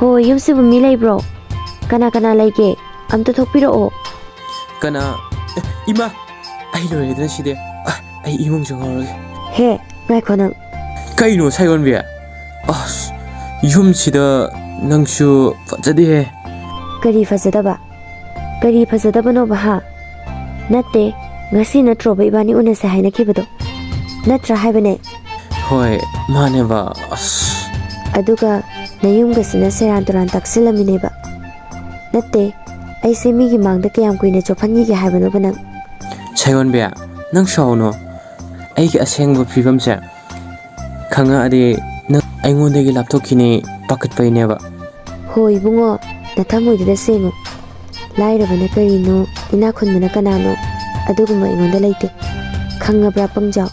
ꯍꯣꯏ ꯌꯨꯝꯁꯤꯕꯨ ꯃꯤ ꯂꯩꯕ꯭ꯔꯣ? ꯀꯅꯥ ꯀꯅꯥ ꯂꯩꯒꯦ? ꯑꯝꯇ ꯊꯣꯛꯄꯤꯔꯛꯑꯣ. Kana ima ai loiredna side ai imung jangorage. ꯍꯦ ꯉꯥꯏꯈꯣ ꯅꯪ. Kaino Saigonbi? As yum sida nangsu fajade. ꯀꯔꯤ ꯐꯖꯗꯕ? ꯀꯔꯤ ꯐꯖꯗꯕꯅꯣꯕ ꯍꯥ? ꯅꯠꯇꯦ ꯉꯁꯤ ꯅꯠꯇ꯭ꯔꯣꯕ ꯏꯕꯥꯅꯤ ꯎꯅꯁꯦ ꯍꯥꯏꯅꯈꯤꯕꯗꯣ? ꯅꯠꯇ꯭ꯔꯥ ꯍꯥꯏꯕꯅꯦ. Hoi maneba as. ꯑꯗꯨꯒ ꯅꯌꯨꯝꯒꯁꯤꯅ ꯁꯦꯔꯥꯟ ꯇꯨꯔꯥꯟ ꯇꯛꯁꯤꯜꯂꯝꯃꯤꯅꯦꯕ. ꯅꯠꯇꯦ ꯑꯩꯁꯦ ꯃꯤꯒꯤ ꯃꯥꯡꯗ ꯀꯌꯥꯝ ꯀꯨꯏꯅ ꯆꯣꯞꯍꯟꯈꯤꯒꯦ ꯍꯥꯏꯕꯅꯣꯕ ꯅꯪ? Saigonbi nang sauno. Aigi asengba phibamse khangadi nang aingondagi lapthokkini pakatpaineba. ꯍꯣꯏ ꯏꯕꯨꯡꯉꯣ ꯅꯊꯃꯣꯏꯗꯨꯗ ꯁꯦꯡꯉꯨ. ꯂꯥꯏꯔꯕꯅ ꯀꯔꯤꯅꯣ ꯏꯅꯥꯛ ꯈꯨꯟꯕꯅ ꯀꯅꯥꯅꯣ ꯑꯗꯨꯒꯨꯝꯕ ꯑꯩꯉꯣꯟꯗ ꯂꯩꯇꯦ. ꯈꯪꯉꯕ꯭ꯔꯥ ꯄꯪꯖꯥꯎ?